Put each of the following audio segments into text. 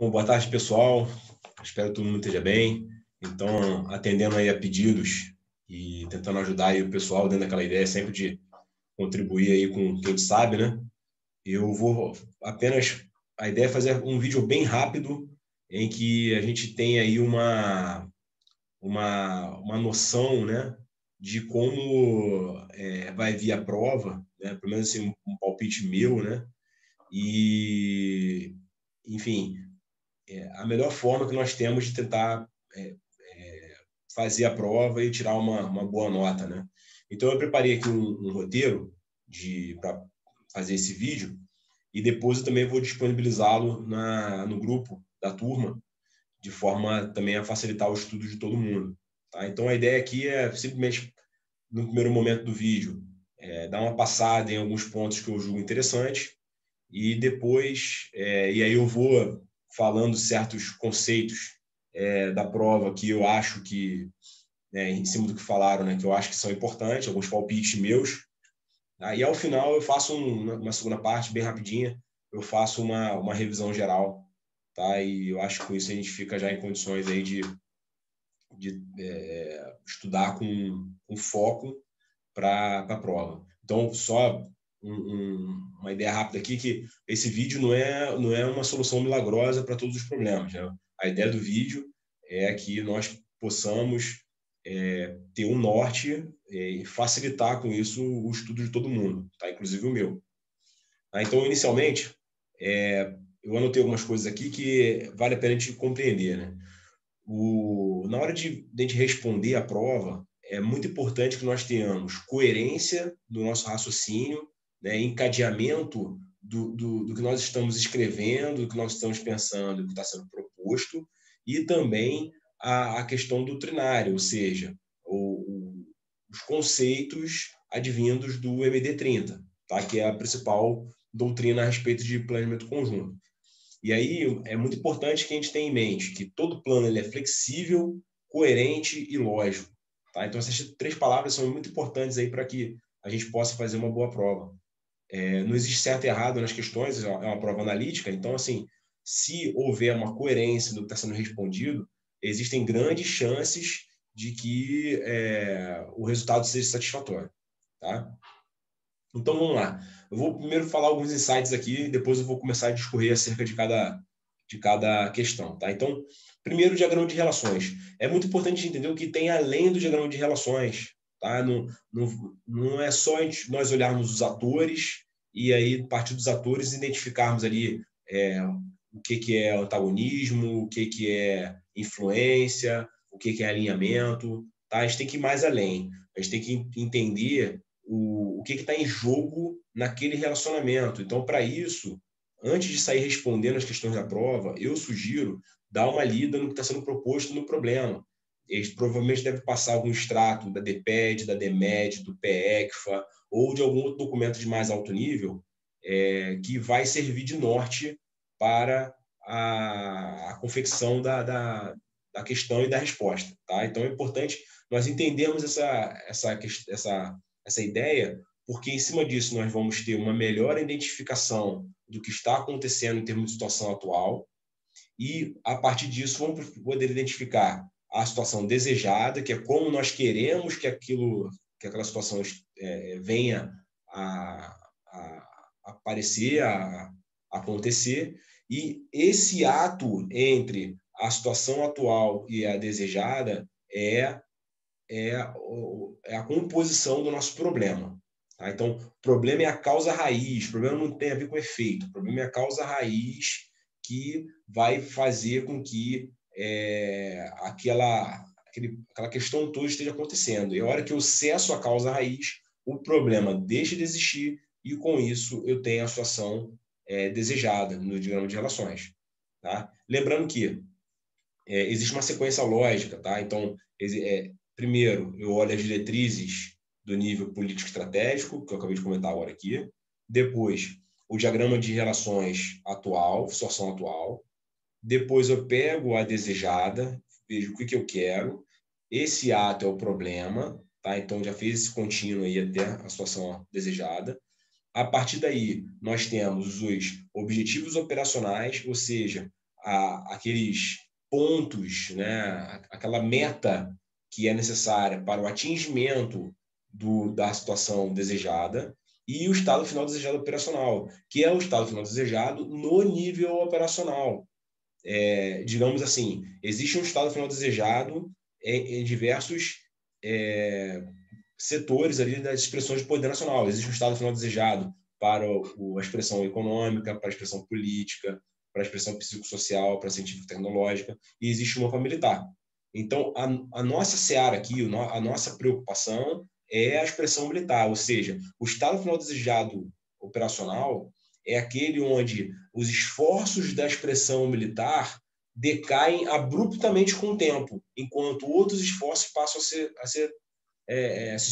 Bom, boa tarde, pessoal. Espero que todo mundo esteja bem. Então, atendendo aí a pedidos e tentando ajudar aí o pessoal dentro daquela ideia sempre de contribuir aí com o que a gente sabe, né? Eu vou apenas... A ideia é fazer um vídeo bem rápido em que a gente tem aí uma noção, né, de como vai vir a prova, né? Pelo menos assim, um palpite meu, né? E, enfim, a melhor forma que nós temos de tentar fazer a prova e tirar uma boa nota, né? Então eu preparei aqui um roteiro para fazer esse vídeo e depois eu também vou disponibilizá-lo no grupo da turma, de forma também a facilitar o estudo de todo mundo. Tá? Então a ideia aqui é simplesmente, no primeiro momento do vídeo, dar uma passada em alguns pontos que eu julgo interessantes e depois, e aí eu vou falando certos conceitos da prova que eu acho que, né, em cima do que falaram, né, que eu acho que são importantes, alguns palpites meus. Tá? E ao final eu faço uma segunda parte bem rapidinha, eu faço uma revisão geral, tá? E eu acho que com isso a gente fica já em condições aí de estudar com foco para a prova. Então, só uma ideia rápida aqui, que esse vídeo não é uma solução milagrosa para todos os problemas. Né? A ideia do vídeo é que nós possamos ter um norte e facilitar com isso o estudo de todo mundo, tá? Inclusive o meu. Tá? Então, inicialmente, eu anotei algumas coisas aqui que vale a pena a gente compreender. Né? Na hora de a gente responder a prova, é muito importante que nós tenhamos coerência do nosso raciocínio, né, encadeamento do que nós estamos escrevendo, do que nós estamos pensando, do que está sendo proposto, e também a questão doutrinária, ou seja, os conceitos advindos do MD30, tá? Que é a principal doutrina a respeito de planejamento conjunto. E aí é muito importante que a gente tenha em mente que todo plano ele é flexível, coerente e lógico. Tá? Então essas três palavras são muito importantes aí para que a gente possa fazer uma boa prova. Não existe certo e errado nas questões, é uma prova analítica, então assim, se houver uma coerência no que está sendo respondido, existem grandes chances de que o resultado seja satisfatório. Tá? Então vamos lá. Eu vou primeiro falar alguns insights aqui, depois eu vou começar a discorrer acerca de cada questão. Tá? Então, primeiro, o diagrama de relações. É muito importante entender o que tem além do diagrama de relações. Tá? Não é só nós olharmos os atores e aí, a partir dos atores, identificarmos ali o que é antagonismo, o que é influência, o que é alinhamento. Tá? A gente tem que ir mais além. A gente tem que entender o que está em jogo naquele relacionamento. Então, para isso, antes de sair respondendo as questões da prova, eu sugiro dar uma lida no que está sendo proposto no problema. Eles provavelmente devem passar algum extrato da DPED, da DMED, do PECFA ou de algum outro documento de mais alto nível que vai servir de norte para a confecção da questão e da resposta. Tá? Então, é importante nós entendermos essa ideia, porque em cima disso nós vamos ter uma melhor identificação do que está acontecendo em termos de situação atual e, a partir disso, vamos poder identificar a situação desejada, que é como nós queremos que aquela situação venha a aparecer, a acontecer, e esse ato entre a situação atual e a desejada é a composição do nosso problema. Tá? Então, o problema é a causa raiz, o problema não tem a ver com efeito, o problema é a causa raiz que vai fazer com que aquela questão toda esteja acontecendo. E a hora que eu cesso a causa raiz, o problema deixa de existir e, com isso, eu tenho a situação desejada no diagrama de relações. Tá? Lembrando que existe uma sequência lógica. Tá? Então, primeiro, eu olho as diretrizes do nível político-estratégico, que eu acabei de comentar agora aqui. Depois, o diagrama de relações atual, situação atual. Depois, eu pego a desejada, vejo o que eu quero. Esse ato é o problema. Tá? Então, já fiz esse contínuo aí até a situação desejada. A partir daí, nós temos os objetivos operacionais, ou seja, aqueles pontos, né, aquela meta que é necessária para o atingimento da situação desejada, e o estado final desejado operacional, que é o estado final desejado no nível operacional. Digamos assim, existe um estado final desejado em diversos setores ali das expressões de poder nacional. Existe um estado final desejado para a expressão econômica, para a expressão política, para a expressão psicossocial, para a científico-tecnológica, e existe uma para militar. Então, a nossa seara aqui, a nossa preocupação é a expressão militar, ou seja, o estado final desejado operacional é aquele onde os esforços da expressão militar decaem abruptamente com o tempo, enquanto outros esforços passam se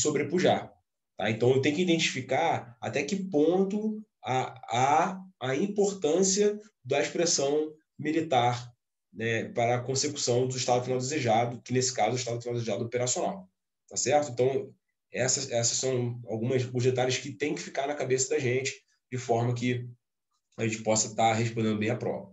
sobrepujar. Tá? Então, eu tenho que identificar até que ponto a importância da expressão militar, né, para a consecução do estado final desejado, que nesse caso é o estado final desejado operacional. Tá certo? Então, essas são os detalhes que tem que ficar na cabeça da gente, de forma que a gente possa estar respondendo bem a prova.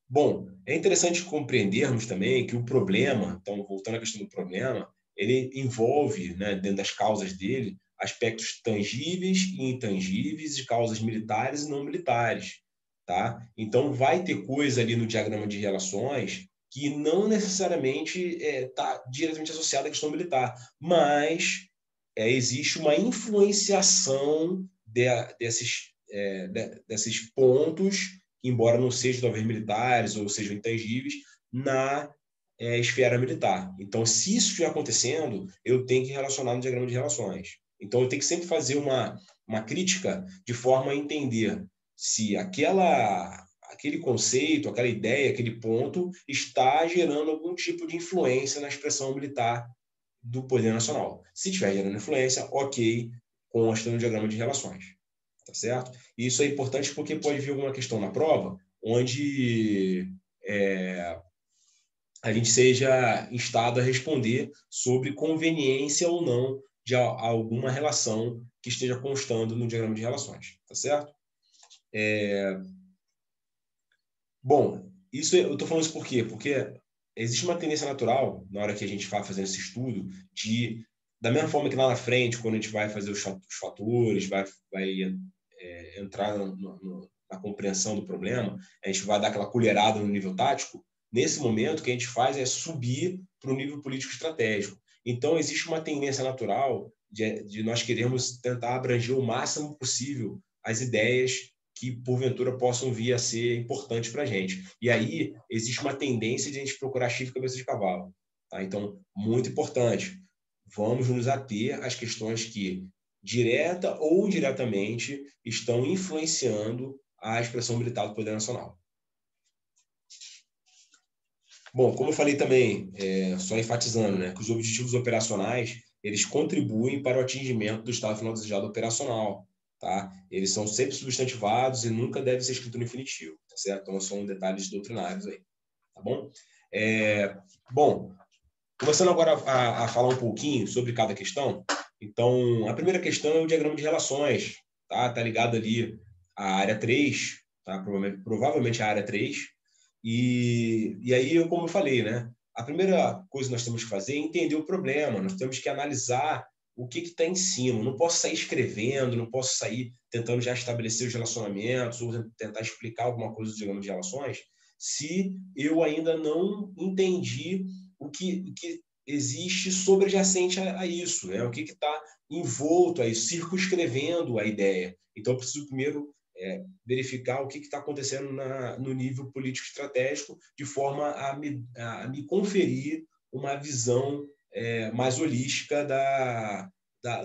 Bom, é interessante compreendermos também que o problema, então, voltando à questão do problema, ele envolve, né, dentro das causas dele, aspectos tangíveis e intangíveis de causas militares e não militares. Tá? Então, vai ter coisa ali no diagrama de relações que não necessariamente está diretamente associada à questão militar, mas existe uma influenciação desses pontos, embora não sejam talvez militares ou sejam intangíveis, na esfera militar. Então, se isso estiver acontecendo, eu tenho que relacionar no diagrama de relações. Então, eu tenho que sempre fazer uma crítica de forma a entender se aquele conceito, aquela ideia, aquele ponto está gerando algum tipo de influência na expressão militar do poder nacional. Se estiver gerando influência, ok, consta no diagrama de relações. Tá certo? E isso é importante porque pode vir alguma questão na prova onde a gente seja instado a responder sobre conveniência ou não de alguma relação que esteja constando no diagrama de relações. Tá certo? Bom, eu estou falando isso por quê? Porque existe uma tendência natural, na hora que a gente vai fazendo esse estudo, da mesma forma que lá na frente, quando a gente vai fazer os fatores, vai entrar na compreensão do problema, a gente vai dar aquela colherada no nível tático. Nesse momento, o que a gente faz é subir para o nível político-estratégico. Então, existe uma tendência natural de nós queremos tentar abranger o máximo possível as ideias que, porventura, possam vir a ser importantes para a gente. E aí, existe uma tendência de a gente procurar chifre e cabeça de cavalo. Tá? Então, muito importante, vamos nos ater às questões que, direta ou indiretamente, estão influenciando a expressão militar do poder nacional. Bom, como eu falei também, só enfatizando, né, que os objetivos operacionais eles contribuem para o atingimento do estado final desejado operacional. Tá? Eles são sempre substantivados e nunca devem ser escritos no infinitivo. Tá certo? Então, são detalhes doutrinários aí. Tá bom? Bom, começando agora a falar um pouquinho sobre cada questão. Então, a primeira questão é o diagrama de relações. Tá ligado ali à área 3, tá? Provavelmente a área 3. E aí, como eu falei, né? A primeira coisa que nós temos que fazer é entender o problema. Nós temos que analisar o que está em cima. Não posso sair escrevendo, não posso sair tentando já estabelecer os relacionamentos ou tentar explicar alguma coisa do diagrama de relações se eu ainda não entendi o que existe sobrejacente a isso, né? O que está envolto a isso, circunscrevendo a ideia. Então, eu preciso primeiro verificar o que está acontecendo no nível político-estratégico, de forma a me conferir uma visão mais holística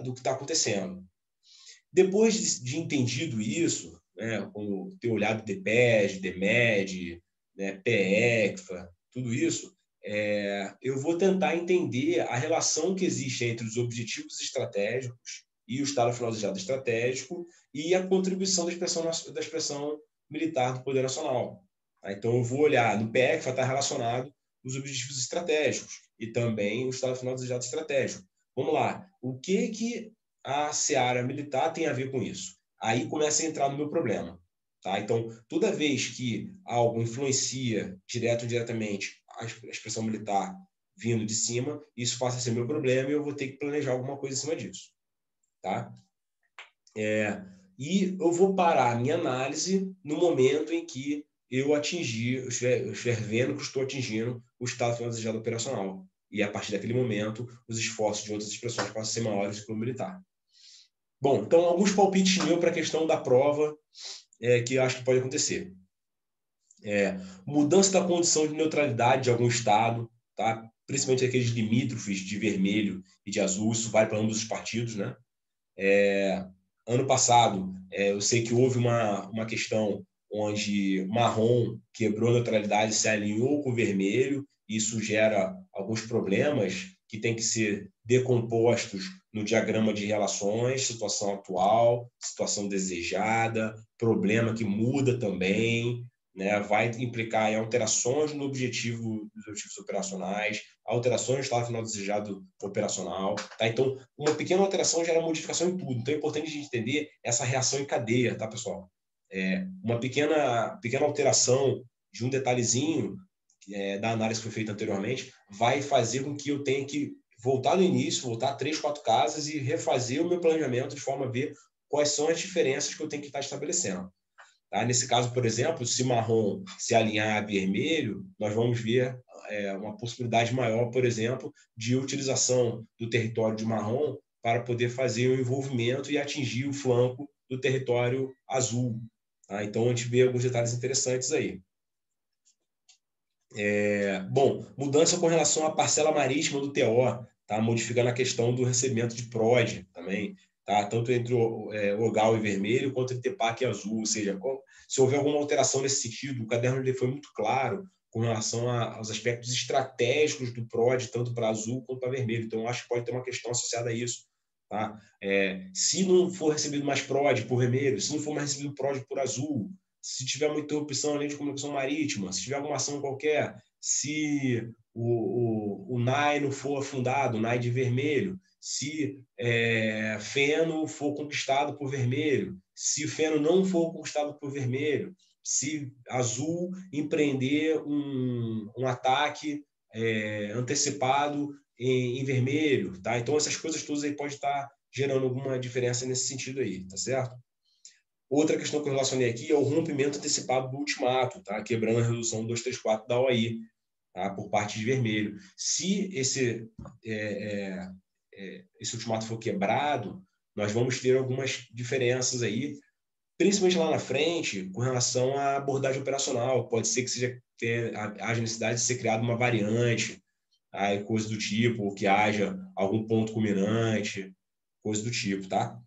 do que está acontecendo. Depois de entendido isso, né, com ter olhado DPEG, DMED, né, PECFA, tudo isso, eu vou tentar entender a relação que existe entre os objetivos estratégicos e o estado final desejado estratégico e a contribuição da expressão militar do poder nacional. Tá? Então, eu vou olhar no PECFA, está relacionado os objetivos estratégicos e também o estado final desejado estratégico. Vamos lá. O que a seara militar tem a ver com isso? Aí começa a entrar no meu problema. Tá? Então, toda vez que algo influencia direto ou indiretamente a expressão militar vindo de cima, isso passa a ser meu problema e eu vou ter que planejar alguma coisa em cima disso. Tá? E eu vou parar a minha análise no momento em que eu estiver vendo que estou atingindo o estado final desejado operacional. E a partir daquele momento, os esforços de outras expressões passam a ser maiores do que o militar. Bom, então, alguns palpites meus para a questão da prova que eu acho que pode acontecer. Mudança da condição de neutralidade de algum estado, tá? Principalmente aqueles limítrofes de vermelho e de azul, isso vale para ambos os partidos, né? Ano passado, eu sei que houve uma questão onde marrom quebrou a neutralidade, se alinhou com o vermelho, e isso gera alguns problemas que têm que ser decompostos no diagrama de relações, situação atual, situação desejada, problema que muda também, né? Vai implicar em alterações no objetivo dos objetivos operacionais, alterações no estado final desejado operacional. Tá? Então, uma pequena alteração gera modificação em tudo. Então, é importante a gente entender essa reação em cadeia, tá, pessoal? Uma pequena alteração de um detalhezinho da análise que foi feita anteriormente vai fazer com que eu tenha que voltar no início, voltar 3, 4 casas e refazer o meu planejamento de forma a ver quais são as diferenças que eu tenho que estar estabelecendo. Tá? Nesse caso, por exemplo, se marrom se alinhar a vermelho, nós vamos ver uma possibilidade maior, por exemplo, de utilização do território de marrom para poder fazer o envolvimento e atingir o flanco do território azul. Tá? Então, a gente vê alguns detalhes interessantes aí. Bom, mudança com relação à parcela marítima do TO, tá? Modificando a questão do recebimento de PROD também, tá? Tanto entre o OGAL e vermelho, quanto entre TEPAC e azul. Ou seja, se houver alguma alteração nesse sentido, o caderno ele foi muito claro com relação aos aspectos estratégicos do PROD, tanto para azul quanto para vermelho. Então, eu acho que pode ter uma questão associada a isso. Tá? Se não for recebido mais PROD por vermelho, se não for mais recebido PROD por azul, se tiver uma interrupção além de comunicação marítima, se tiver alguma ação qualquer, se o NAI não for afundado, o NAI de vermelho, se feno for conquistado por vermelho, se o feno não for conquistado por vermelho, se azul empreender um ataque antecipado em vermelho, tá? Então essas coisas todas aí pode estar gerando alguma diferença nesse sentido aí, tá certo? Outra questão que eu relacionei aqui é o rompimento antecipado do ultimato, tá? Quebrando a resolução 234 da OAI, tá? Por parte de vermelho. Se esse ultimato for quebrado, nós vamos ter algumas diferenças aí, principalmente lá na frente, com relação à abordagem operacional. Pode ser que haja necessidade de ser criada uma variante, aí coisa do tipo, ou que haja algum ponto culminante, coisa do tipo, tá?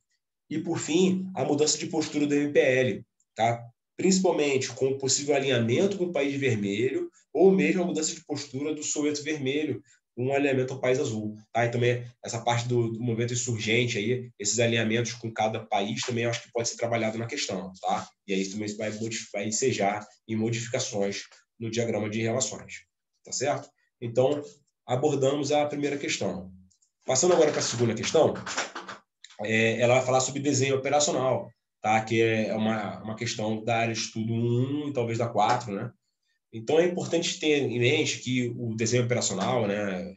E, por fim, a mudança de postura do MPL, tá? Principalmente com o possível alinhamento com o país vermelho ou mesmo a mudança de postura do Soweto vermelho com um alinhamento ao país azul. Tá? E também essa parte do movimento insurgente, aí, esses alinhamentos com cada país também acho que pode ser trabalhado na questão. Tá? E aí também vai ensejar em modificações no diagrama de relações. Tá certo? Então, abordamos a primeira questão. Passando agora para a segunda questão, ela vai falar sobre desenho operacional, tá? Que é uma questão da área de estudo 1 e talvez da 4, né? Então, é importante ter em mente que o desenho operacional, né,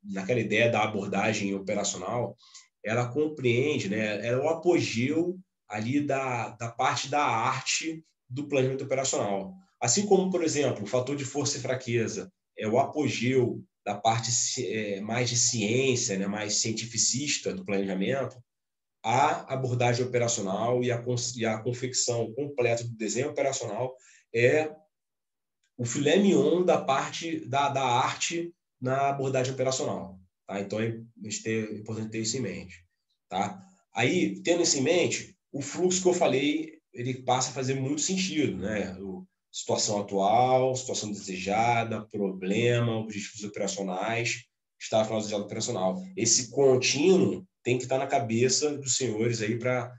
naquela ideia da abordagem operacional, ela compreende, né, é o apogeu ali da parte da arte do planejamento operacional. Assim como, por exemplo, o fator de força e fraqueza é o apogeu da parte mais de ciência, né, mais cientificista do planejamento, a abordagem operacional e a confecção completa do desenho operacional é o filé mignon da parte da arte na abordagem operacional. Tá? Então, é importante ter isso em mente. Tá? Aí, tendo isso em mente, o fluxo que eu falei, ele passa a fazer muito sentido. Né? Situação atual, situação desejada, problema, objetivos operacionais, estado final desejado operacional. Esse contínuo tem que estar na cabeça dos senhores aí para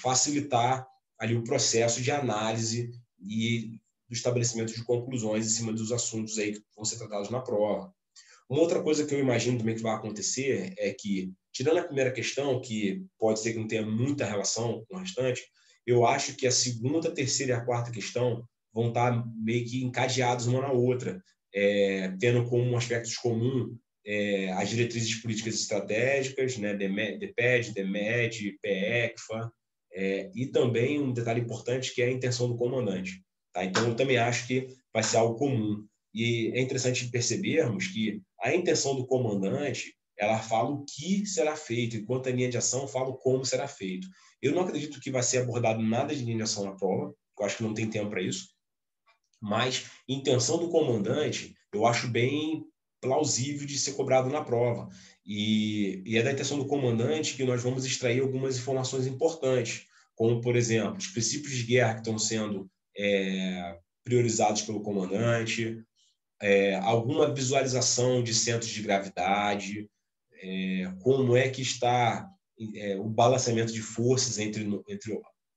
facilitar ali o processo de análise e do estabelecimento de conclusões em cima dos assuntos aí que vão ser tratados na prova. Uma outra coisa que eu imagino também que vai acontecer é que, tirando a primeira questão, que pode ser que não tenha muita relação com o restante, eu acho que a segunda, a terceira e a quarta questão vão estar meio que encadeados uma na outra, tendo como aspectos comuns as diretrizes políticas estratégicas, né, DPED, DMED, PECFA, e também um detalhe importante que é a intenção do comandante. Tá? Então, eu também acho que vai ser algo comum. E é interessante percebermos que a intenção do comandante, ela fala o que será feito, enquanto a linha de ação fala como será feito. Eu não acredito que vai ser abordado nada de linha de ação na prova, eu acho que não tem tempo para isso, mas intenção do comandante eu acho bem plausível de ser cobrado na prova. E é da intenção do comandante que nós vamos extrair algumas informações importantes, como, por exemplo, os princípios de guerra que estão sendo priorizados pelo comandante, alguma visualização de centros de gravidade, como é que está o balanceamento de forças entre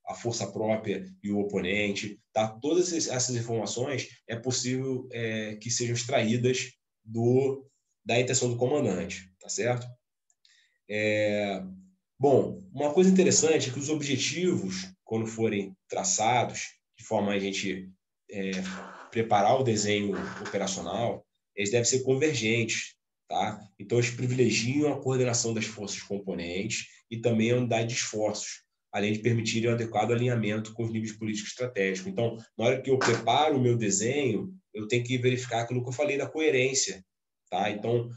a força própria e o oponente. Tá? Todas essas informações é possível que sejam extraídas da intenção do comandante, tá certo? Bom, uma coisa interessante é que os objetivos, quando forem traçados, de forma a gente preparar o desenho operacional, eles devem ser convergentes, tá? Então, eles privilegiam a coordenação das forças componentes e também a unidade de esforços, além de permitirem um adequado alinhamento com os níveis políticos estratégicos. Então, na hora que eu preparo o meu desenho, eu tenho que verificar aquilo que eu falei da coerência, tá? Então,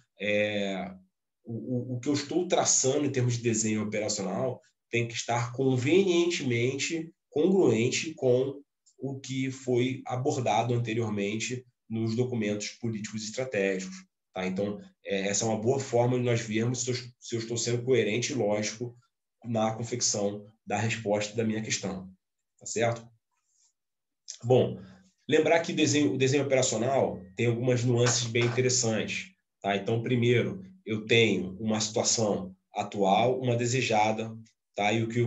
o que eu estou traçando em termos de desenho operacional tem que estar convenientemente congruente com o que foi abordado anteriormente nos documentos políticos e estratégicos. Tá? Então, essa é uma boa forma de nós vermos se eu estou sendo coerente e lógico na confecção da resposta da minha questão. Tá certo? Bom, lembrar que o desenho operacional tem algumas nuances bem interessantes. Tá? Então, primeiro, eu tenho uma situação atual, uma desejada, tá? E o que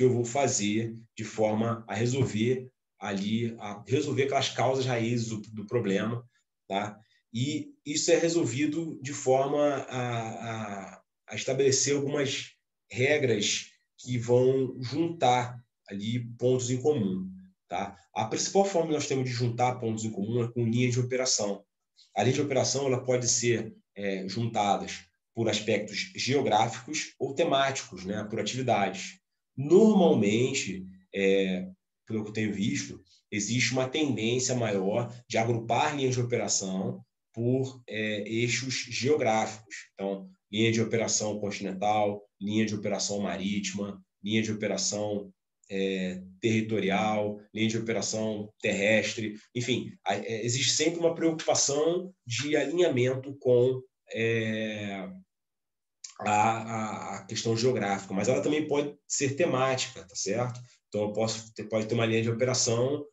eu vou fazer de forma a resolver aquelas causas raízes do problema, tá? E isso é resolvido de forma a estabelecer algumas regras que vão juntar ali pontos em comum, tá? A principal forma que nós temos de juntar pontos em comum é com linha de operação. A linha de operação ela pode ser juntadas por aspectos geográficos ou temáticos, né, por atividades. Normalmente, pelo que eu tenho visto, existe uma tendência maior de agrupar linhas de operação por eixos geográficos. Então, linha de operação continental, linha de operação marítima, linha de operação territorial, linha de operação terrestre, enfim, existe sempre uma preocupação de alinhamento com a questão geográfica, mas ela também pode ser temática, tá certo? Então, pode ter uma linha de operação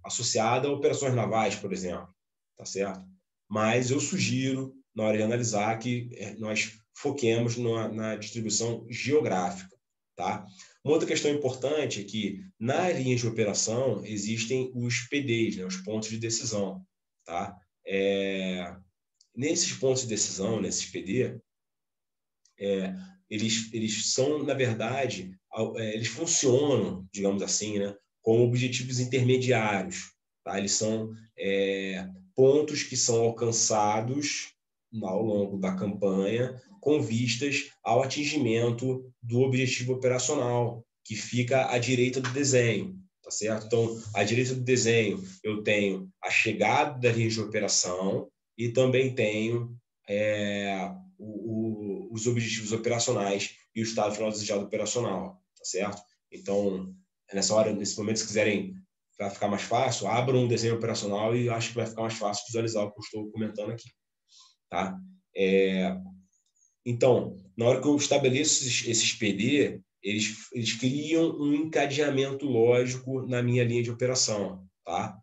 associada a operações navais, por exemplo, tá certo? Mas eu sugiro, na hora de analisar, que nós foquemos na distribuição geográfica, tá? Uma outra questão importante é que, na linha de operação, existem os PDs, né, os pontos de decisão. Tá? Nesses pontos de decisão, nesses PD, eles são, na verdade, eles funcionam, digamos assim, né, como objetivos intermediários. Tá? Eles são pontos que são alcançados ao longo da campanha com vistas ao atingimento do objetivo operacional, que fica à direita do desenho, tá certo? Então, à direita do desenho, eu tenho a chegada da linha de operação e também tenho os objetivos operacionais e o estado final desejado operacional, tá certo? Então, nesse momento, se quiserem, vai ficar mais fácil, abram um desenho operacional e acho que vai ficar mais fácil visualizar o que eu estou comentando aqui. Tá? Então, na hora que eu estabeleço esses PD, eles criam um encadeamento lógico na minha linha de operação. Tá?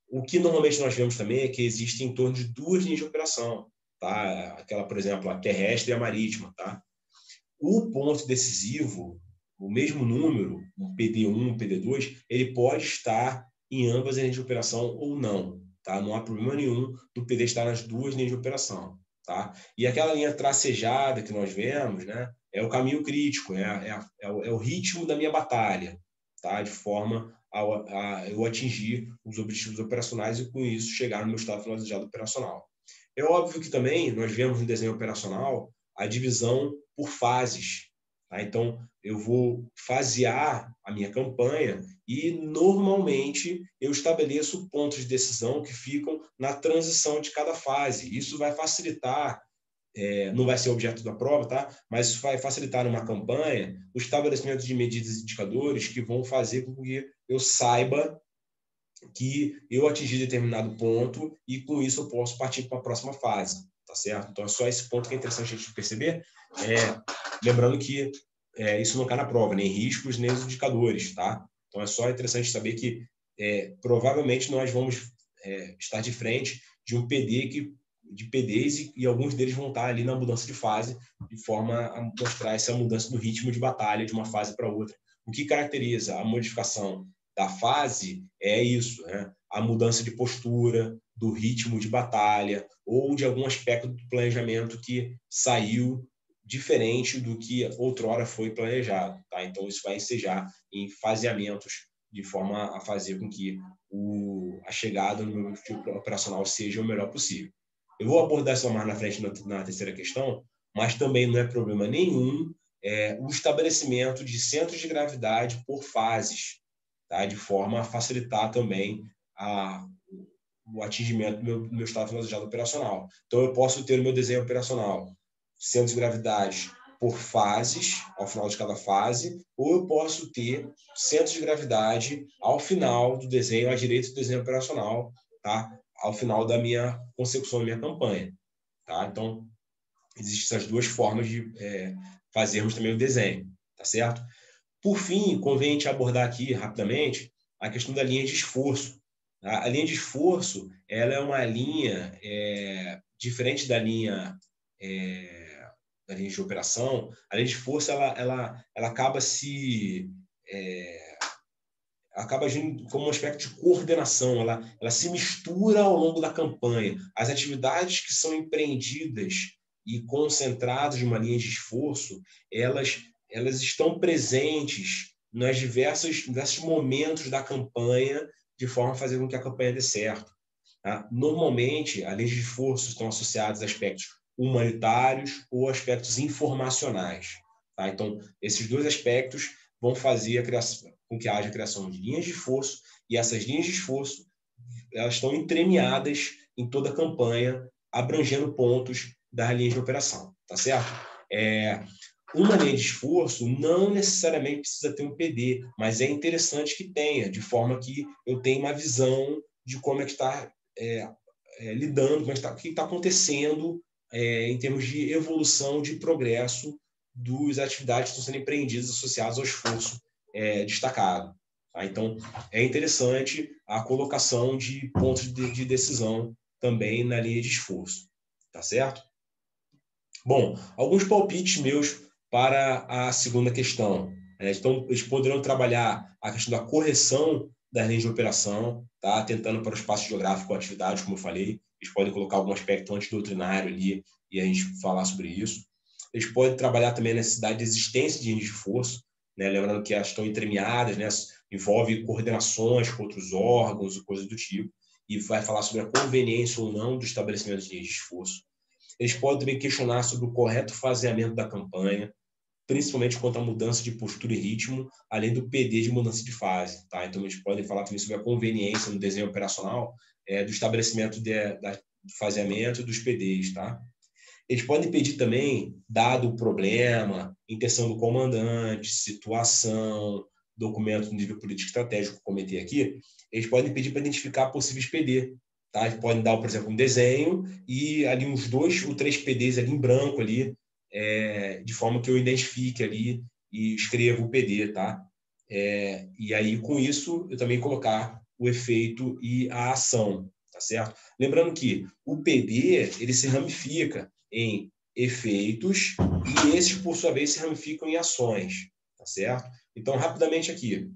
O que normalmente nós vemos também é que existe em torno de 2 linhas de operação. Tá? Aquela, por exemplo, a terrestre e a marítima. Tá? O ponto decisivo, o mesmo número, o PD1, o PD2, ele pode estar em ambas as linhas de operação ou não. Tá? Não há problema nenhum do PD estar nas 2 linhas de operação. tá? E aquela linha tracejada que nós vemos, né, é o caminho crítico, é o ritmo da minha batalha, tá? De forma a eu atingir os objetivos operacionais e, com isso, chegar no meu estado finalizado operacional. É óbvio que também nós vemos no desenho operacional a divisão por fases, tá? Então, eu vou fasear a minha campanha e, normalmente, eu estabeleço pontos de decisão que ficam na transição de cada fase. Isso vai facilitar, não vai ser objeto da prova, tá? Mas isso vai facilitar numa campanha o estabelecimento de medidas e indicadores que vão fazer com que eu saiba que eu atingi determinado ponto e, com isso, eu posso partir para a próxima fase, tá certo? Então, é só esse ponto que é interessante a gente perceber. Lembrando que isso não cai na prova, nem riscos, nem os indicadores, tá? Então, é só interessante saber que provavelmente nós vamos estar de frente de um PD de PDs e alguns deles vão estar ali na mudança de fase, de forma a mostrar essa mudança do ritmo de batalha de uma fase para outra. O que caracteriza a modificação da fase é isso, né? A mudança de postura, do ritmo de batalha ou de algum aspecto do planejamento que saiu diferente do que outrora foi planejado, tá? Então, isso vai ensejar em faseamentos de forma a fazer com que a chegada no meu objetivo operacional seja o melhor possível. Eu vou abordar isso mais na frente na terceira questão, mas também não é problema nenhum o estabelecimento de centros de gravidade por fases, tá? De forma a facilitar também o atingimento do meu estado finalizado operacional. Então, eu posso ter o meu desenho operacional, centros de gravidade por fases, ao final de cada fase, ou eu posso ter centros de gravidade ao final do desenho, à direita do desenho operacional, tá? Ao final da minha consecução da minha campanha, tá? Então, existem essas duas formas de fazermos também o desenho, tá certo? Por fim, convém a gente abordar aqui rapidamente a questão da linha de esforço. Tá? A linha de esforço, ela é uma linha diferente da linha de operação. A linha de esforço, ela acaba acaba agindo como um aspecto de coordenação, ela se mistura ao longo da campanha. As atividades que são empreendidas e concentradas numa linha de esforço, elas estão presentes nos diversos momentos da campanha, de forma a fazer com que a campanha dê certo. Tá? Normalmente, as linhas de esforço estão associadas a aspectos humanitários ou aspectos informacionais. Tá? Então, esses dois aspectos vão fazer com que haja a criação de linhas de esforço, e essas linhas de esforço elas estão entremeadas em toda a campanha, abrangendo pontos das linhas de operação, tá certo? Uma linha de esforço não necessariamente precisa ter um PD, mas é interessante que tenha, de forma que eu tenha uma visão de como é que está lidando, o que está acontecendo em termos de evolução, de progresso das atividades que estão sendo empreendidas associadas ao esforço destacado. Tá? Então, é interessante a colocação de pontos de decisão também na linha de esforço. Tá certo? Bom, alguns palpites meus para a segunda questão. Então, eles poderão trabalhar a questão da correção das linhas de operação, tá? Tentando para o espaço geográfico a atividade, como eu falei. Eles podem colocar algum aspecto antidoutrinário ali e a gente falar sobre isso. Eles podem trabalhar também a necessidade de existência de linhas de esforço, né? Lembrando que elas estão entremeadas, né? Envolve coordenações com outros órgãos e coisas do tipo, e vai falar sobre a conveniência ou não do estabelecimento de linhas de esforço. Eles podem também questionar sobre o correto faseamento da campanha, principalmente quanto à mudança de postura e ritmo, além do PD de mudança de fase. Tá? Então, eles podem falar também sobre a conveniência no desenho operacional do estabelecimento do faseamento e dos PDs. Tá? Eles podem pedir também, dado o problema, intenção do comandante, situação, documento no nível político estratégico que eu comentei aqui, eles podem pedir para identificar possíveis PD. Tá? Eles podem dar, por exemplo, um desenho e ali uns 2 ou 3 PDs ali em branco, ali, de forma que eu identifique ali e escreva o PD. Tá? E aí, com isso, eu também colocar o efeito e a ação. Tá certo? Lembrando que o PD ele se ramifica em efeitos e esses, por sua vez, se ramificam em ações. Tá certo? Então, rapidamente aqui.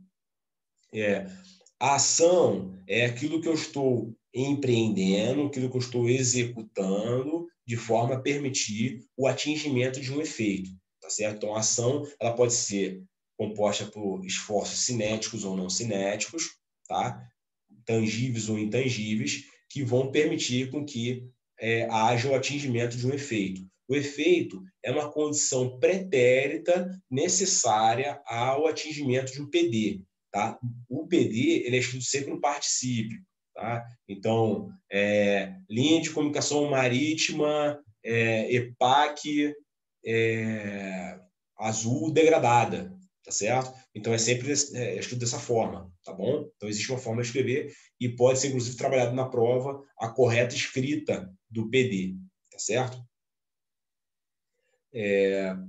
A ação é aquilo que eu estou empreendendo, aquilo que eu estou executando de forma a permitir o atingimento de um efeito, tá certo? Então, a ação ela pode ser composta por esforços cinéticos ou não cinéticos, tá? Tangíveis ou intangíveis, que vão permitir com que haja o atingimento de um efeito. O efeito é uma condição pretérita necessária ao atingimento de um PD. Tá? O PD ele é escrito sempre no particípio. Tá? Então, linha de comunicação marítima, EPAC, azul degradada. Tá certo? Então, é sempre escrito dessa forma, tá bom? Então, existe uma forma de escrever e pode ser, inclusive, trabalhado na prova a correta escrita do PD, tá certo?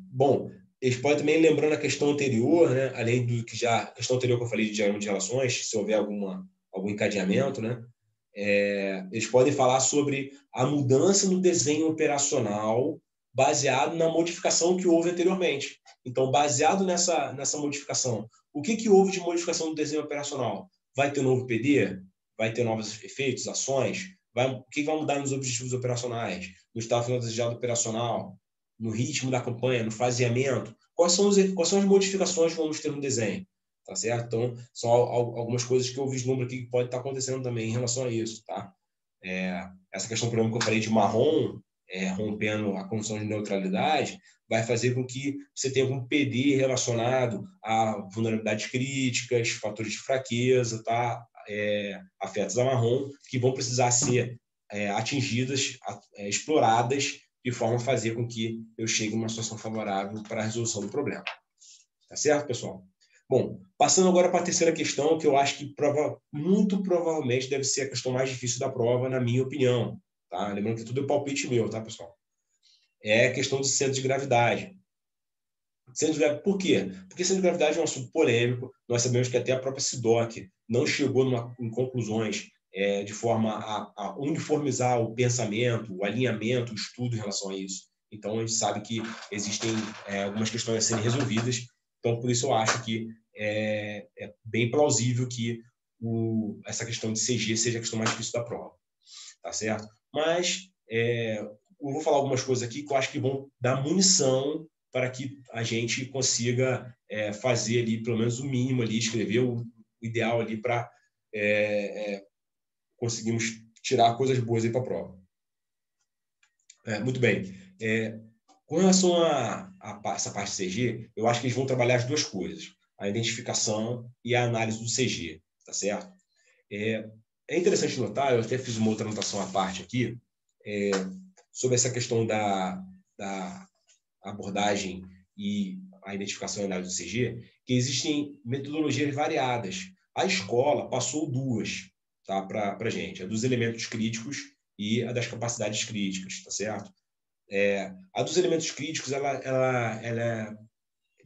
Bom, eles podem também, lembrando a questão anterior, né? Além do que já, a questão anterior que eu falei de diagrama de relações, se houver algum encadeamento, né? Eles podem falar sobre a mudança no desenho operacional baseado na modificação que houve anteriormente. Então, baseado nessa modificação, o que houve de modificação no desenho operacional? Vai ter um novo PD? Vai ter novos efeitos, ações? O que vai mudar nos objetivos operacionais? No estado final desejado operacional? No ritmo da campanha? No faseamento? Quais são as modificações que vamos ter no desenho? Tá certo? Então, são algumas coisas que eu vislumbro aqui que pode estar acontecendo também em relação a isso, tá? Essa questão, por exemplo, que eu falei de marrom, rompendo a condição de neutralidade, vai fazer com que você tenha um PD relacionado a vulnerabilidades críticas, fatores de fraqueza, tá? Afetos a marrom, que vão precisar ser atingidas, exploradas, de forma a fazer com que eu chegue numa situação favorável para a resolução do problema. Tá certo, pessoal? Bom, passando agora para a terceira questão, que eu acho que muito provavelmente deve ser a questão mais difícil da prova, na minha opinião. Tá? Lembrando que tudo é palpite meu, tá, pessoal? É a questão do centro de gravidade. Por quê? Porque centro de gravidade é um assunto polêmico. Nós sabemos que até a própria SIDOC não chegou em conclusões de forma a uniformizar o pensamento, o alinhamento, o estudo em relação a isso. Então, a gente sabe que existem algumas questões a serem resolvidas. Então, por isso eu acho que é bem plausível que essa questão de CG seja a questão mais difícil da prova. Tá certo? Mas eu vou falar algumas coisas aqui que eu acho que vão dar munição para que a gente consiga fazer ali, pelo menos o mínimo ali, escrever o ideal ali para conseguirmos tirar coisas boas aí para a prova. Muito bem. Com relação a essa parte CG, eu acho que eles vão trabalhar as duas coisas, a identificação e a análise do CG, tá certo? É interessante notar, eu até fiz uma outra anotação à parte aqui, sobre essa questão da abordagem e a identificação e análise do CG, que existem metodologias variadas. A escola passou duas, tá, para a gente, a dos elementos críticos e a das capacidades críticas, tá certo? A dos elementos críticos, ela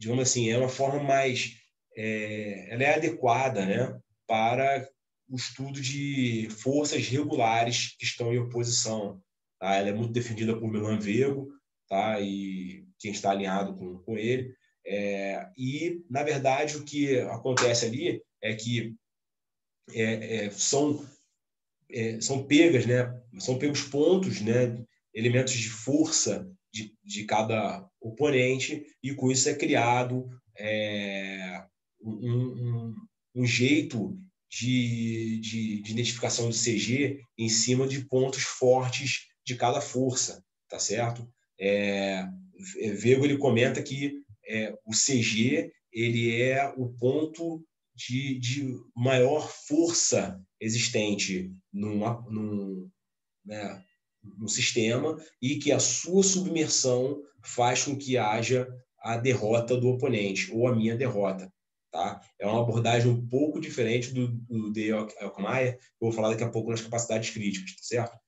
digamos assim, é uma forma mais, ela é adequada, né, para o estudo de forças regulares que estão em oposição. Tá? Ela é muito defendida por Milan Vego, tá? E quem está alinhado com ele. E, na verdade, o que acontece ali é que são pegas, né? São pegos pontos, né? Elementos de força de cada oponente, e com isso é criado um jeito de identificação do CG em cima de pontos fortes de cada força, tá certo? Vego ele comenta que o CG ele é o ponto de maior força existente no sistema, e que a sua submersão faz com que haja a derrota do oponente, ou a minha derrota. Tá? É uma abordagem um pouco diferente do de Elkmeier, que eu vou falar daqui a pouco nas capacidades críticas, tá certo?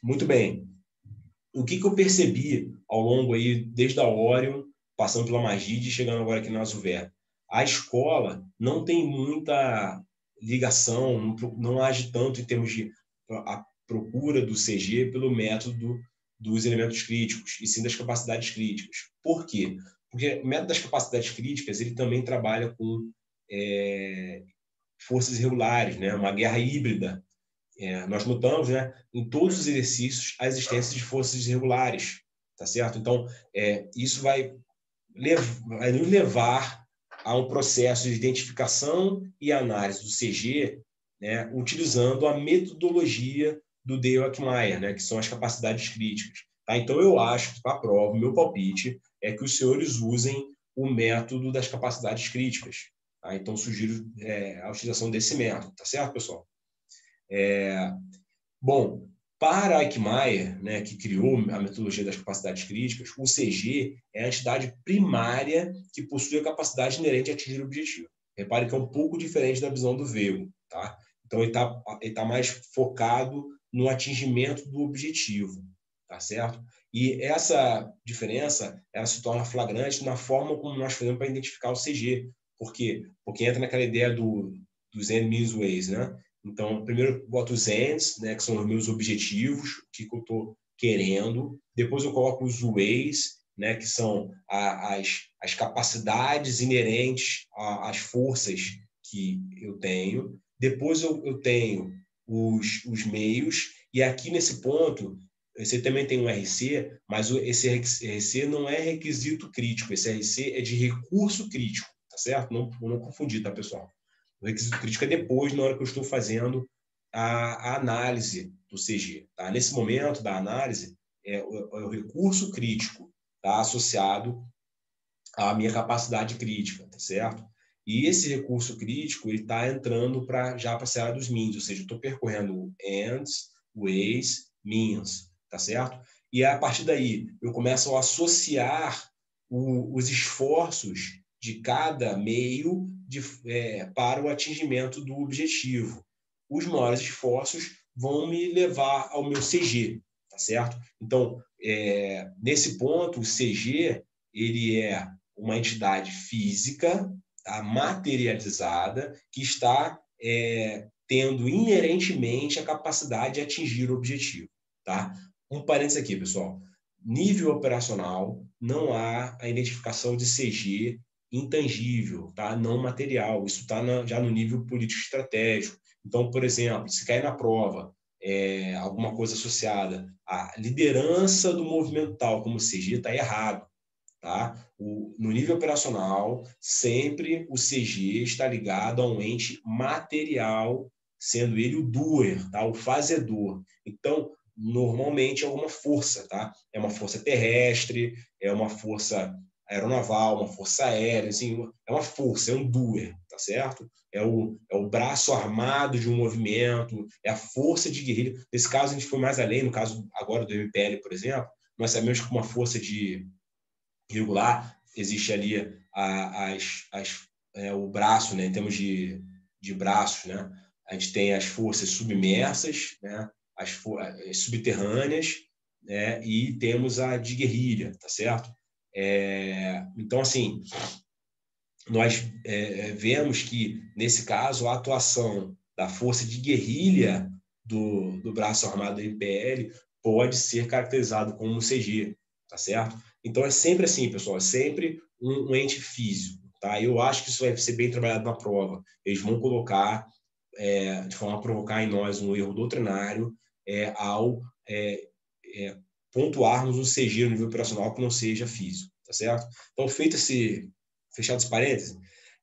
Muito bem. O que eu percebi ao longo aí, desde a Orion, passando pela Magid e chegando agora aqui na Azuver? A escola não tem muita ligação, não age tanto em termos de a procura do CG pelo método dos elementos críticos, e sim das capacidades críticas. Por quê? Porque o método das capacidades críticas ele também trabalha com forças irregulares, né? Uma guerra híbrida. nós notamos, né, em todos os exercícios a existência de forças irregulares, tá certo? Então, isso vai nos levar a um processo de identificação e análise do CG, né, utilizando a metodologia do Dale Eckmeyer, né, que são as capacidades críticas. Tá? Então, eu acho que, para a prova, o meu palpite é que os senhores usem o método das capacidades críticas. Tá? Então, sugiro a utilização desse método. Tá certo, pessoal? Bom, para Eichmeier, né, que criou a metodologia das capacidades críticas, o CG é a entidade primária que possui a capacidade inerente de atingir o objetivo. Repare que é um pouco diferente da visão do Weber, tá? Então, ele tá mais focado no atingimento do objetivo, tá certo? E essa diferença, ela se torna flagrante na forma como nós fazemos para identificar o CG. Por quê? Porque entra naquela ideia dos end means ways, né? Então, primeiro eu boto os ends, né, que são os meus objetivos, o que eu estou querendo. Depois eu coloco os ways, né, que são as capacidades inerentes às forças que eu tenho. Depois eu tenho os meios. E aqui nesse ponto, você também tem um RC, mas esse RC não é requisito crítico. Esse RC é de recurso crítico, tá certo? Não confundir, tá, pessoal? O requisito crítico é depois, na hora que eu estou fazendo a análise do CG. Tá? Nesse momento da análise, é o recurso crítico, tá? Associado à minha capacidade crítica, tá certo? E esse recurso crítico está entrando já para a seara dos means, ou seja, eu estou percorrendo ends, ways, means, tá certo? E a partir daí, eu começo a associar os esforços de cada meio para o atingimento do objetivo. Os maiores esforços vão me levar ao meu CG, tá certo? Então, nesse ponto, o CG ele é uma entidade física, tá, materializada, que está tendo inerentemente a capacidade de atingir o objetivo. Tá? Um parênteses aqui, pessoal. Nível operacional, não há a identificação de CG intangível, tá? Não material. Isso está já no nível político-estratégico. Então, por exemplo, se cair na prova alguma coisa associada à liderança do movimento tal como CG, está errado. Tá? No nível operacional, sempre o CG está ligado a um ente material, sendo ele o doer, tá? O fazedor. Então, normalmente é alguma força, tá? É uma força terrestre, é uma força aeronaval, uma força aérea, assim, é uma força, é um doer, tá certo? É o braço armado de um movimento, é a força de guerrilha. Nesse caso, a gente foi mais além, no caso agora do MPL, por exemplo, nós sabemos que uma força de irregular, existe ali o braço, né, em termos de braços, né? A gente tem as forças submersas, né, as subterrâneas, né, e temos a de guerrilha, tá certo? Então, assim, nós vemos que, nesse caso, a atuação da força de guerrilha do braço armado do MPL pode ser caracterizado como um CG, tá certo? Então, é sempre assim, pessoal, é sempre um ente físico, tá? Eu acho que isso vai ser bem trabalhado na prova. Eles vão colocar, de forma a provocar em nós um erro doutrinário ao pontuarmos um CG no nível operacional que não seja físico, tá certo? Então, fechado esse parênteses,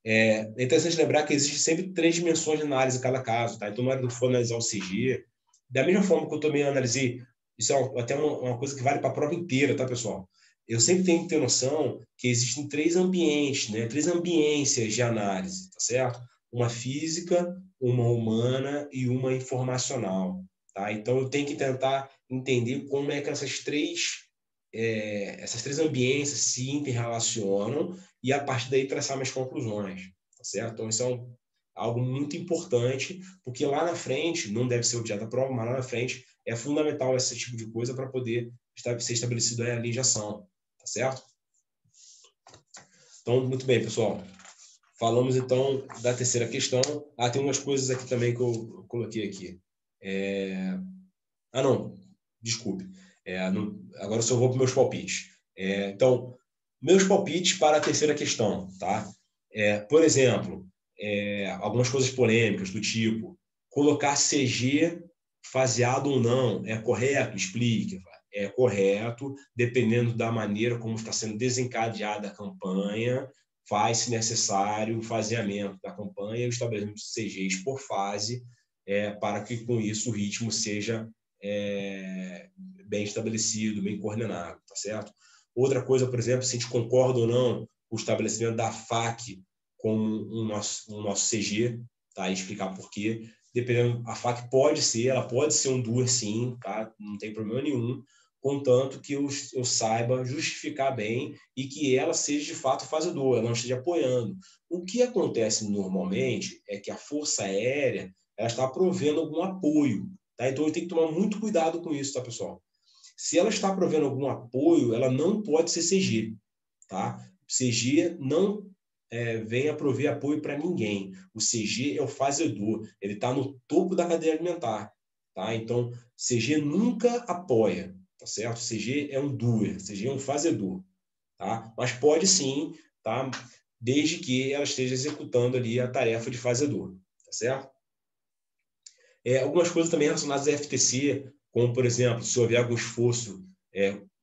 é interessante lembrar que existem sempre 3 dimensões de análise em cada caso, tá? Então, na hora que eu for analisar o CG, da mesma forma que eu também analisei, isso é até uma coisa que vale para a prova inteira, tá, pessoal? Eu sempre tenho que ter noção que existem 3 ambientes, né? 3 ambiências de análise, tá certo? Uma física, uma humana e uma informacional, tá? Então, eu tenho que tentar entender como é que essas três ambiências se interrelacionam e, a partir daí, traçar minhas conclusões, tá certo? Então, isso é algo muito importante, porque lá na frente, não deve ser objeto da prova, mas lá na frente é fundamental esse tipo de coisa para poder ser estabelecido a linha de ação, tá certo? Então, muito bem, pessoal. Falamos, então, da terceira questão. Tem umas coisas aqui também que eu coloquei aqui. Não, desculpe. Agora eu só vou para meus palpites. Então, meus palpites para a terceira questão, tá? Por exemplo, algumas coisas polêmicas do tipo colocar CG faseado ou não, é correto? Explique. É correto, dependendo da maneira como está sendo desencadeada a campanha, faz-se necessário o faseamento da campanha e o estabelecimento de CGs por fase, para que com isso o ritmo seja bem estabelecido, bem coordenado, tá certo? Outra coisa, por exemplo, se a gente concorda ou não com o estabelecimento da FAQ como um nosso CG, tá? E explicar por quê. Dependendo, a FAQ ela pode ser um duer sim, tá? Não tem problema nenhum, contanto que eu saiba justificar bem e que ela seja de fato fazedora, ela não esteja apoiando. O que acontece normalmente é que a Força Aérea ela está provendo algum apoio, tá? Então eu tenho que tomar muito cuidado com isso, tá, pessoal? Se ela está provendo algum apoio, ela não pode ser CG, tá? CG não vem a prover apoio para ninguém. O CG é o fazedor, ele está no topo da cadeia alimentar, tá? Então, CG nunca apoia, tá certo? CG é um doer, CG é um fazedor, tá? Mas pode sim, tá? Desde que ela esteja executando ali a tarefa de fazedor, tá certo? Algumas coisas também relacionadas à FTC, como, por exemplo, se houver algum esforço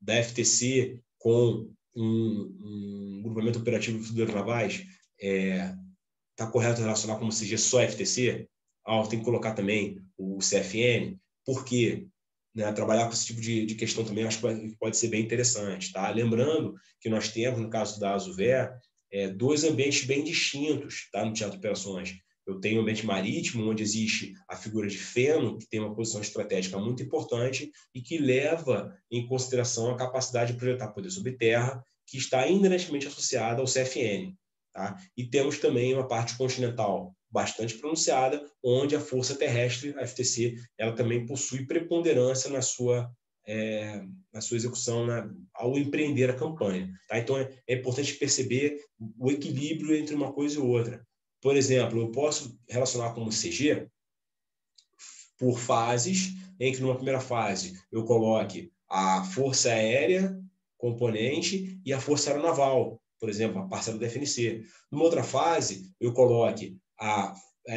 da FTC com um grupamento operativo de fuzileiros navais, está correto relacionar como CG só FTC? Tem que colocar também o CFN, porque trabalhar com esse tipo de questão também acho que pode ser bem interessante. Tá? Lembrando que nós temos, no caso da Azuver, dois ambientes bem distintos, tá? No teatro de operações. Eu tenho o ambiente marítimo, onde existe a figura de feno, que tem uma posição estratégica muito importante e que leva em consideração a capacidade de projetar poder sobre terra, que está inerentemente associada ao CFN. Tá? E temos também uma parte continental bastante pronunciada, onde a força terrestre, a FTC, ela também possui preponderância na sua execução, ao empreender a campanha. Tá? Então, é importante perceber o equilíbrio entre uma coisa e outra. Por exemplo, eu posso relacionar como CG por fases, em que numa primeira fase eu coloque a Força Aérea, componente, e a Força Aeronaval, por exemplo, a parcela da FNC. Numa outra fase, eu coloque a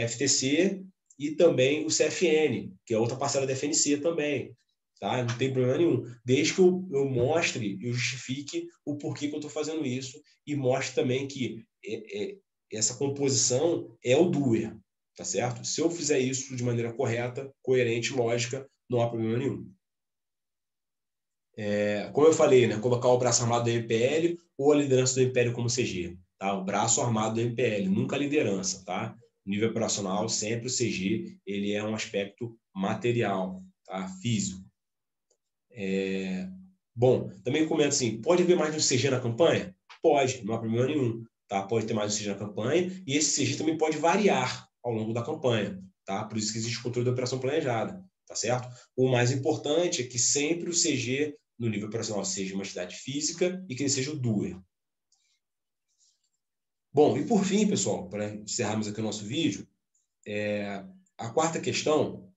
FTC e também o CFN, que é outra parcela da FNC também. Tá? Não tem problema nenhum. Desde que eu mostre, eu justifique o porquê que eu estou fazendo isso e mostre também que essa composição é o doer, tá certo? Se eu fizer isso de maneira correta, coerente, lógica, não há problema nenhum. Como eu falei, né, colocar o braço armado do MPL ou a liderança do MPL como CG. Tá? O braço armado do MPL, nunca a liderança. Tá? Nível operacional, sempre o CG ele é um aspecto material, tá? Físico. Bom, também comenta assim, pode haver mais de um CG na campanha? Pode, não há problema nenhum. Tá? Pode ter mais de um CG na campanha e esse CG também pode variar ao longo da campanha. Tá? Por isso que existe controle da operação planejada. Tá certo? O mais importante é que sempre o CG no nível operacional seja uma entidade física e que ele seja o doer. Bom, e por fim, pessoal, para encerrarmos aqui o nosso vídeo, a quarta questão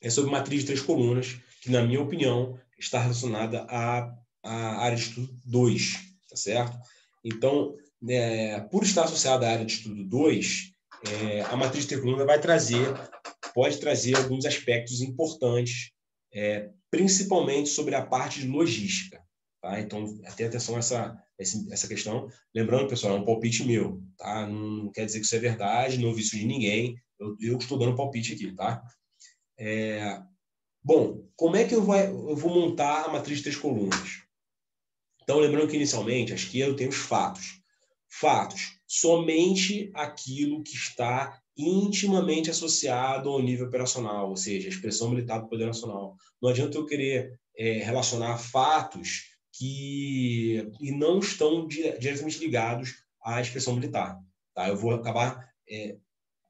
é sobre matriz de 3 colunas, que, na minha opinião, está relacionada à área de estudo 2, tá certo? Então, por estar associada à área de estudo 2, a matriz de 3 colunas pode trazer alguns aspectos importantes, principalmente sobre a parte de logística. Tá? Então, tenha atenção a essa questão. Lembrando, pessoal, é um palpite meu. Tá? Não quer dizer que isso é verdade, não ouvi isso de ninguém. Eu estou dando palpite aqui. Tá? Bom, como é que eu vou montar a matriz de 3 colunas? Então, lembrando que, inicialmente, à esquerda eu tenho os fatos. Fatos, somente aquilo que está intimamente associado ao nível operacional, ou seja, a expressão militar do poder nacional. Não adianta eu querer relacionar fatos que não estão diretamente ligados à expressão militar. Tá? Eu vou acabar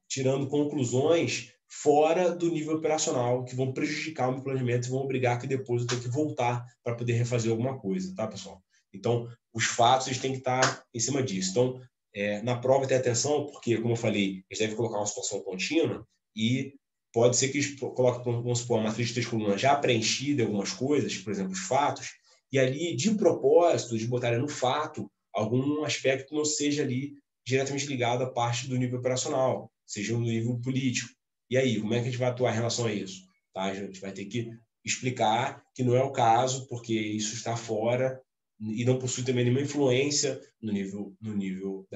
tirando conclusões fora do nível operacional, que vão prejudicar o meu planejamento e vão obrigar que depois eu tenha que voltar para poder refazer alguma coisa, tá, pessoal? Então, os fatos eles têm que estar em cima disso. Então, na prova, tenha atenção, porque, como eu falei, eles devem colocar uma situação contínua e pode ser que eles coloquem, vamos supor, uma matriz de 3 colunas já preenchida em algumas coisas, por exemplo, os fatos, e ali, de propósito, de botarem no fato algum aspecto que não seja ali diretamente ligado à parte do nível operacional, seja no nível político. E aí, como é que a gente vai atuar em relação a isso? tá? A gente vai ter que explicar que não é o caso, porque isso está fora e não possui também nenhuma influência no nível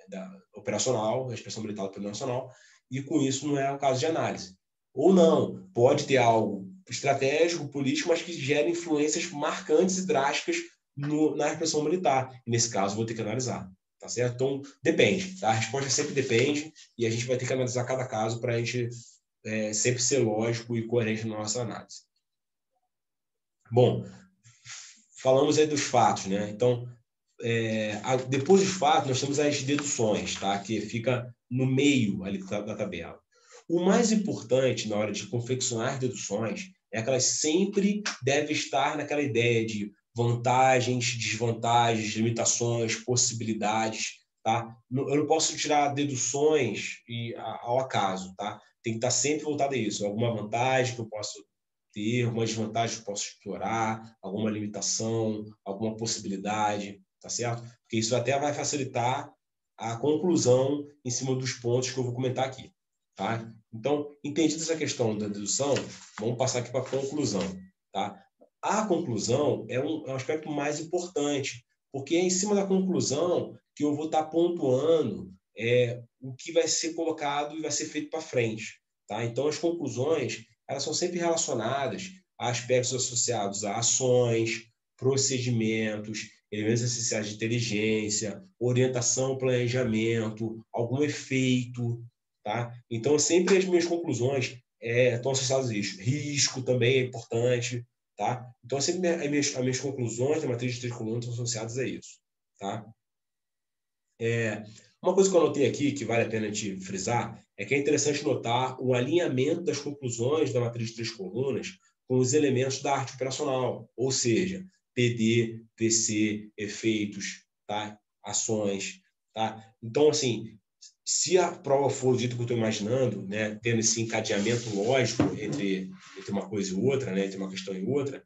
da operacional, da expressão militar operacional, e com isso não é o caso de análise. Ou não, pode ter algo estratégico, político, mas que gere influências marcantes e drásticas na repressão militar. E nesse caso, vou ter que analisar. Tá certo? Então, depende. Tá? A resposta sempre depende e a gente vai ter que analisar cada caso para a gente sempre ser lógico e coerente na nossa análise. Bom, falamos aí dos fatos, né? Então, depois dos fatos, nós temos as deduções, tá? Que fica no meio ali da tabela. O mais importante na hora de confeccionar deduções é que elas sempre devem estar naquela ideia de vantagens, desvantagens, limitações, possibilidades, tá? Eu não posso tirar deduções ao acaso, tá? Tem que estar sempre voltado a isso. Alguma vantagem que eu posso ter, alguma desvantagem que eu posso explorar, alguma limitação, alguma possibilidade, tá certo? Porque isso até vai facilitar a conclusão em cima dos pontos que eu vou comentar aqui, tá? Então, entendida essa questão da dedução, vamos passar aqui para a conclusão, tá? A conclusão é um aspecto mais importante, porque é em cima da conclusão que eu vou estar pontuando o que vai ser colocado e vai ser feito para frente, tá? Então, as conclusões, elas são sempre relacionadas a aspectos associados a ações, procedimentos, elementos essenciais de inteligência, orientação, planejamento, algum efeito, tá? Então, sempre as minhas conclusões estão associadas a isso. Risco também é importante, tá? Então, sempre as minhas conclusões da matriz de 3 colunas estão associadas a isso, tá? Uma coisa que eu anotei aqui, que vale a pena te frisar, é que é interessante notar o alinhamento das conclusões da matriz de 3 colunas com os elementos da arte operacional, ou seja, PD, PC, efeitos, tá? Ações, tá? Então, assim, se a prova for do jeito que eu estou imaginando, né, tendo esse encadeamento lógico entre uma coisa e outra, né, entre uma questão e outra,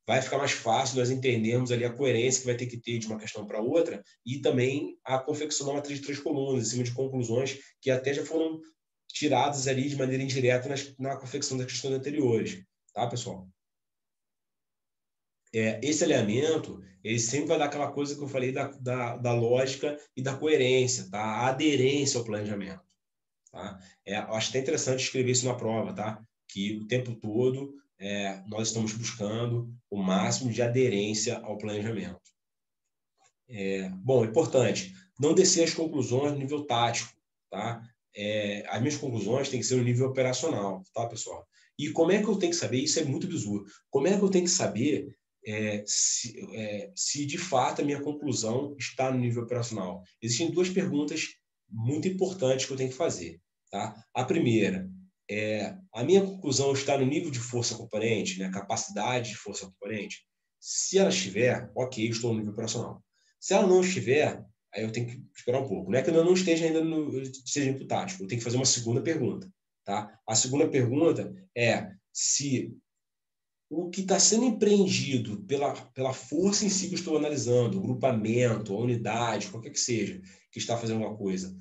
vai ficar mais fácil nós entendermos ali a coerência que vai ter que ter de uma questão para outra e também a confecção da matriz de 3 colunas, em cima de conclusões que até já foram tiradas ali de maneira indireta na confecção das questões anteriores. Tá, pessoal? Esse alinhamento, ele sempre vai dar aquela coisa que eu falei da lógica e da coerência, tá? A aderência ao planejamento. Tá? Eu acho até interessante escrever isso na prova, tá? Que o tempo todo nós estamos buscando o máximo de aderência ao planejamento. Bom, importante, não descer as conclusões no nível tático, tá? As minhas conclusões têm que ser no nível operacional, tá, pessoal? E como é que eu tenho que saber? Isso é muito bizu. Como é que eu tenho que saber se de fato a minha conclusão está no nível operacional? Existem duas perguntas muito importantes que eu tenho que fazer, tá? A primeira a minha conclusão está no nível de força componente, né? Capacidade de força componente? Se ela estiver, ok, estou no nível operacional. Se ela não estiver, aí eu tenho que esperar um pouco. Não é que eu não esteja ainda seja nível tático, eu tenho que fazer uma segunda pergunta, tá? A segunda pergunta é se o que está sendo empreendido pela força em si que eu estou analisando, o grupamento, a unidade, qualquer que seja, que está fazendo uma coisa,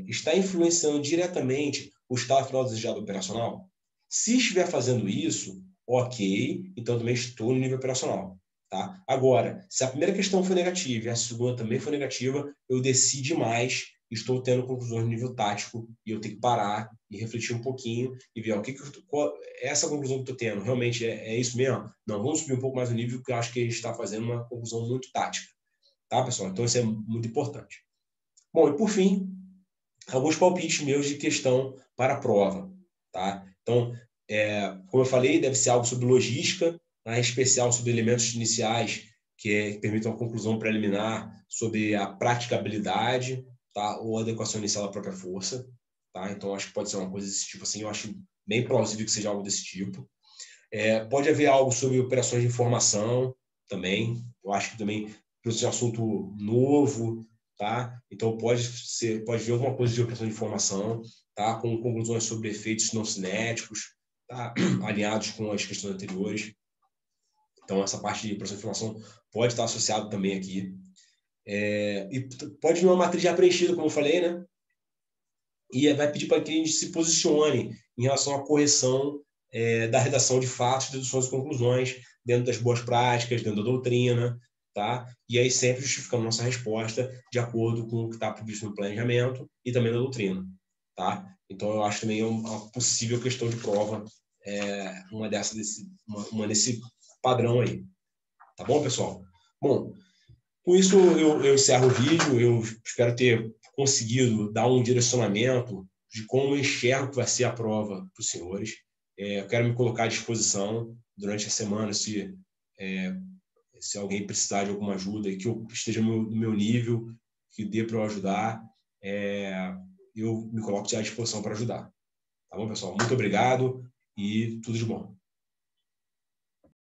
está influenciando diretamente o estado final desejado operacional? Se estiver fazendo isso, ok, então também estou no nível operacional. Tá? Agora, se a primeira questão foi negativa e a segunda também foi negativa, eu desci demais, estou tendo conclusões no nível tático e eu tenho que parar e refletir um pouquinho e ver essa conclusão que estou tendo realmente é isso mesmo? Não, vamos subir um pouco mais o nível, porque eu acho que a gente está fazendo uma conclusão muito tática. Tá, pessoal? Então, isso é muito importante. Bom, e por fim, alguns palpites meus de questão para a prova. Tá? Então, como eu falei, deve ser algo sobre logística, né, em especial sobre elementos iniciais que permitam a conclusão preliminar sobre a praticabilidade, tá? Ou adequação inicial à própria força. Tá? Então, acho que pode ser uma coisa desse tipo assim. Eu acho bem plausível que seja algo desse tipo. Pode haver algo sobre operações de informação também. Eu acho que também por ser um assunto novo, tá? Então pode vir alguma coisa de operação de informação, tá? Com conclusões sobre efeitos não cinéticos, tá? Alinhados com as questões anteriores. Então essa parte de operação de informação pode estar associado também aqui. E pode vir uma matriz já preenchida, como eu falei, né? E vai pedir para que a gente se posicione em relação à correção da redação de fatos, deduções e conclusões, dentro das boas práticas, dentro da doutrina, tá? E aí sempre justificando nossa resposta de acordo com o que está previsto no planejamento e também na doutrina, tá? Então, eu acho também uma possível questão de prova, uma desse padrão aí. Tá bom, pessoal? Bom, com isso eu encerro o vídeo. Eu espero ter conseguido dar um direcionamento de como eu enxergo que vai ser a prova para os senhores. Eu quero me colocar à disposição durante a semana, se alguém precisar de alguma ajuda e que eu esteja no meu nível, que dê para eu ajudar, eu me coloco à disposição para ajudar. Tá bom, pessoal? Muito obrigado e tudo de bom.